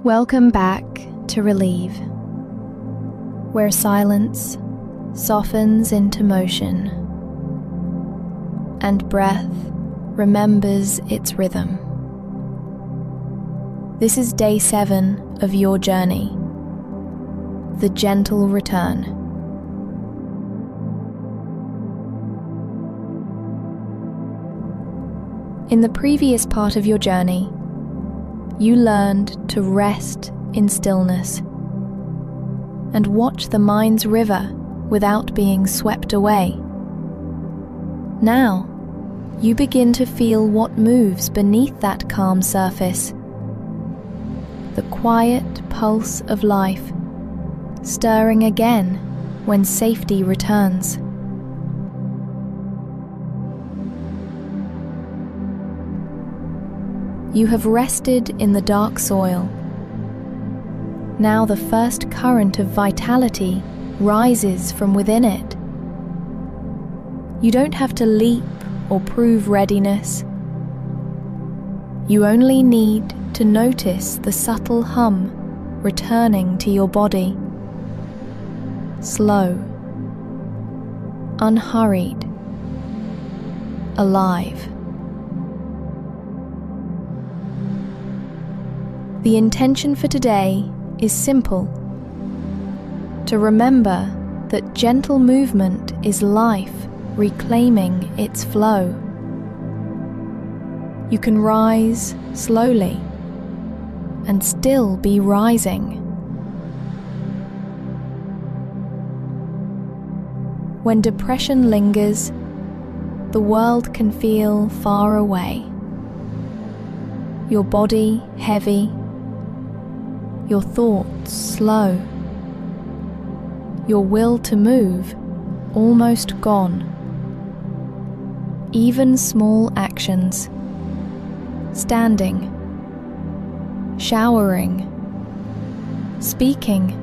Welcome back to Relieve, where silence softens into motion and breath remembers its rhythm. This is day 7 of your journey, the gentle return. In the previous part of your journey, you learned to rest in stillness and watch the mind's river without being swept away. Now, you begin to feel what moves beneath that calm surface, the quiet pulse of life, stirring again when safety returns. You have rested in the dark soil. Now the first current of vitality rises from within it. You don't have to leap or prove readiness. You only need to notice the subtle hum returning to your body. Slow, unhurried, alive. The intention for today is simple: to remember that gentle movement is life reclaiming its flow. You can rise slowly and still be rising. When depression lingers, the world can feel far away. Your body heavy, your thoughts slow, your will to move almost gone. Even small actions, standing, showering, speaking,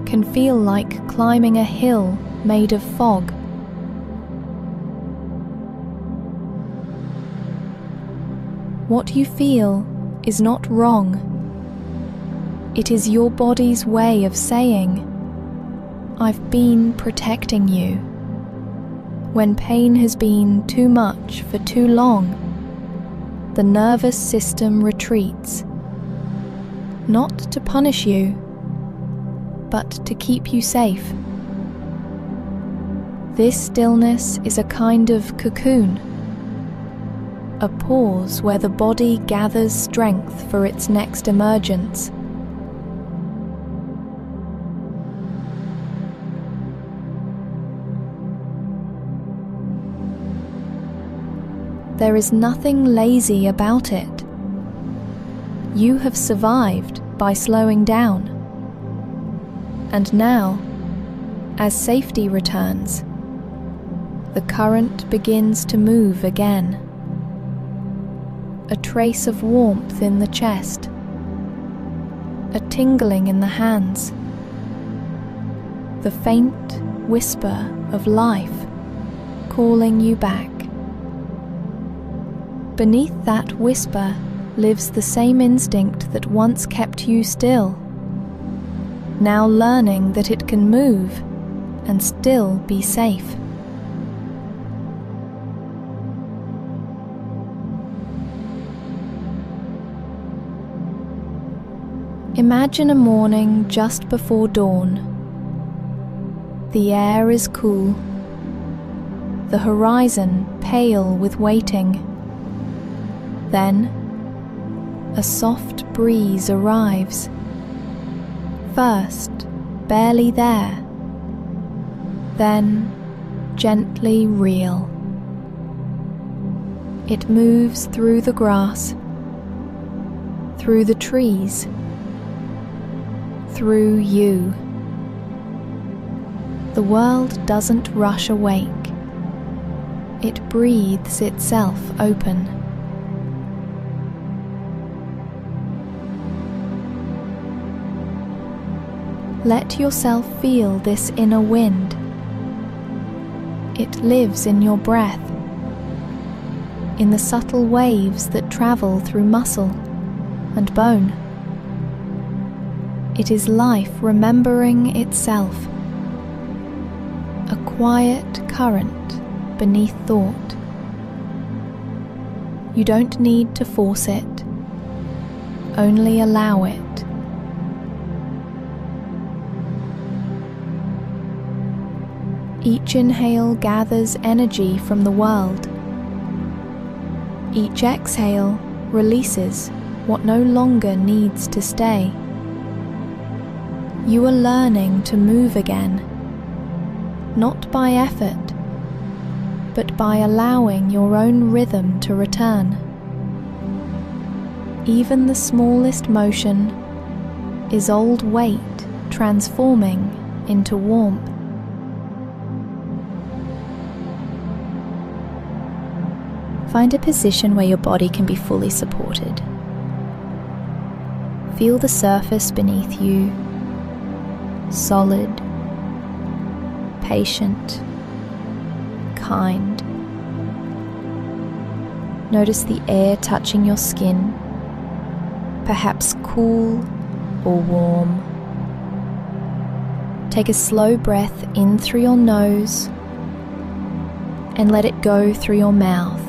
can feel like climbing a hill made of fog. What you feel is not wrong. It is your body's way of saying, "I've been protecting you." When pain has been too much for too long, the nervous system retreats, not to punish you, but to keep you safe. This stillness is a kind of cocoon, a pause where the body gathers strength for its next emergence. There is nothing lazy about it. You have survived by slowing down. And now, as safety returns, the current begins to move again. A trace of warmth in the chest, a tingling in the hands, the faint whisper of life calling you back. Beneath that whisper lives the same instinct that once kept you still, now learning that it can move and still be safe. Imagine a morning just before dawn. The air is cool, the horizon pale with waiting. Then, a soft breeze arrives. First, barely there, then gently real. It moves through the grass, through the trees, through you. The world doesn't rush awake. It breathes itself open. Let yourself feel this inner wind. It lives in your breath, in the subtle waves that travel through muscle and bone, It is life remembering itself, a quiet current beneath thought. You don't need to force it, only allow it. Each inhale gathers energy from the world. Each exhale releases what no longer needs to stay. You are learning to move again, not by effort, but by allowing your own rhythm to return. Even the smallest motion is old weight transforming into warmth. Find a position where your body can be fully supported. Feel the surface beneath you, solid, patient, kind. Notice the air touching your skin, perhaps cool or warm. Take a slow breath in through your nose and let it go through your mouth.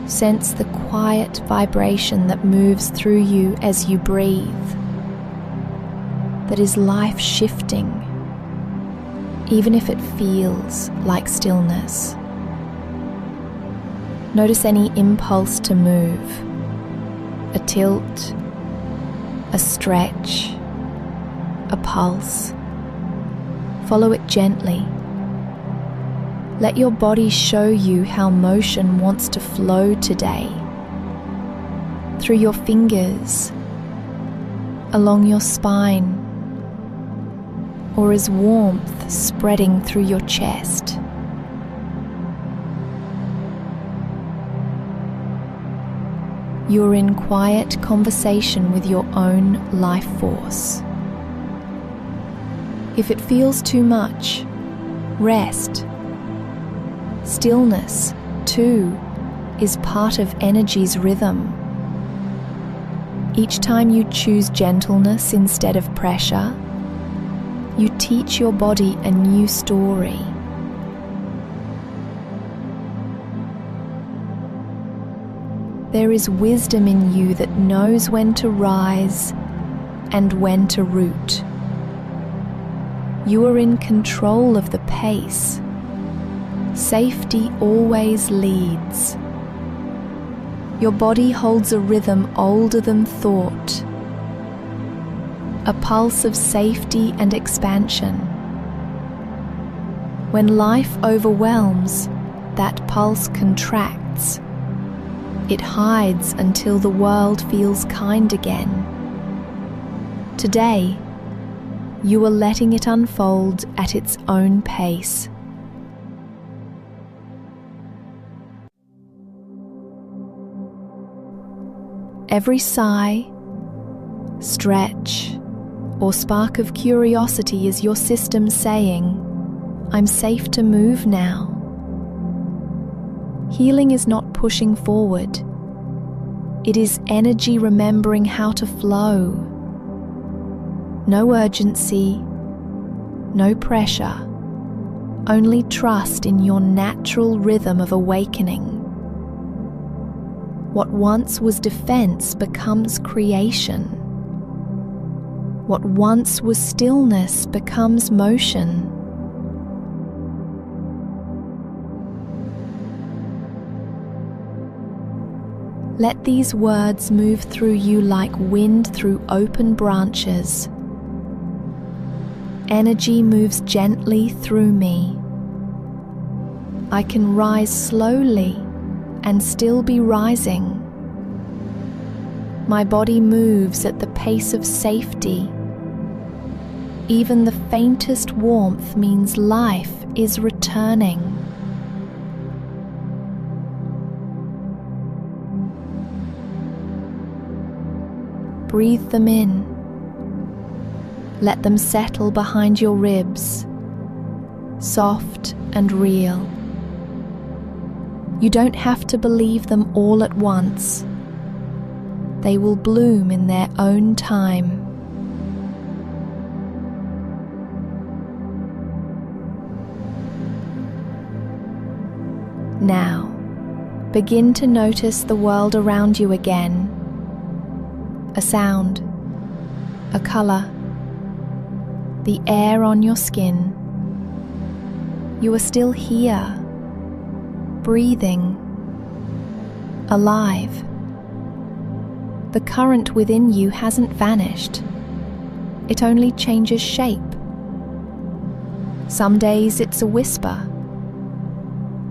Sense the quiet vibration that moves through you as you breathe. That is life shifting, even if it feels like stillness. Notice any impulse to move, a tilt, a stretch, a pulse. Follow it gently. Let your body show you how motion wants to flow today. Through your fingers, along your spine, or as warmth spreading through your chest. You're in quiet conversation with your own life force. If it feels too much, rest. Stillness, too, is part of energy's rhythm. Each time you choose gentleness instead of pressure, you teach your body a new story. There is wisdom in you that knows when to rise and when to root. You are in control of the pace. Safety always leads. Your body holds a rhythm older than thought, a pulse of safety and expansion. When life overwhelms, that pulse contracts. It hides until the world feels kind again. Today, you are letting it unfold at its own pace. Every sigh, stretch, or spark of curiosity is your system saying, "I'm safe to move now." Healing is not pushing forward. It is energy remembering how to flow. No urgency, no pressure, only trust in your natural rhythm of awakening. What once was defense becomes creation. What once was stillness becomes motion. Let these words move through you like wind through open branches. Energy moves gently through me. I can rise slowly and still be rising. My body moves at the pace of safety. Even the faintest warmth means life is returning. Breathe them in. Let them settle behind your ribs, soft and real. You don't have to believe them all at once. They will bloom in their own time. Now, begin to notice the world around you again. A sound, a color, the air on your skin. You are still here, breathing, alive. The current within you hasn't vanished. It only changes shape. Some days it's a whisper.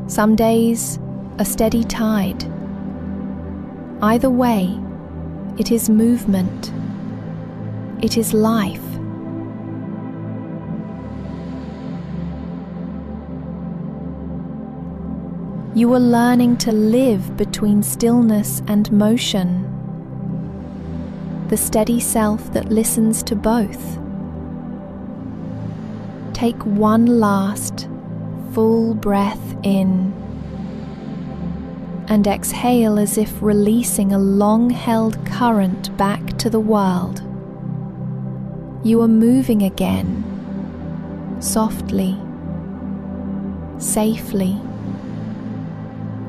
Some days a steady tide. Either way, it is movement. It is life. You are learning to live between stillness and motion, the steady self that listens to both. Take one last, full breath in, and exhale as if releasing a long-held current back to the world. You are moving again, softly, safely,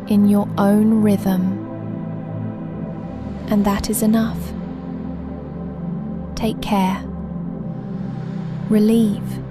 in your own rhythm, and that is enough. Take care. Relieve.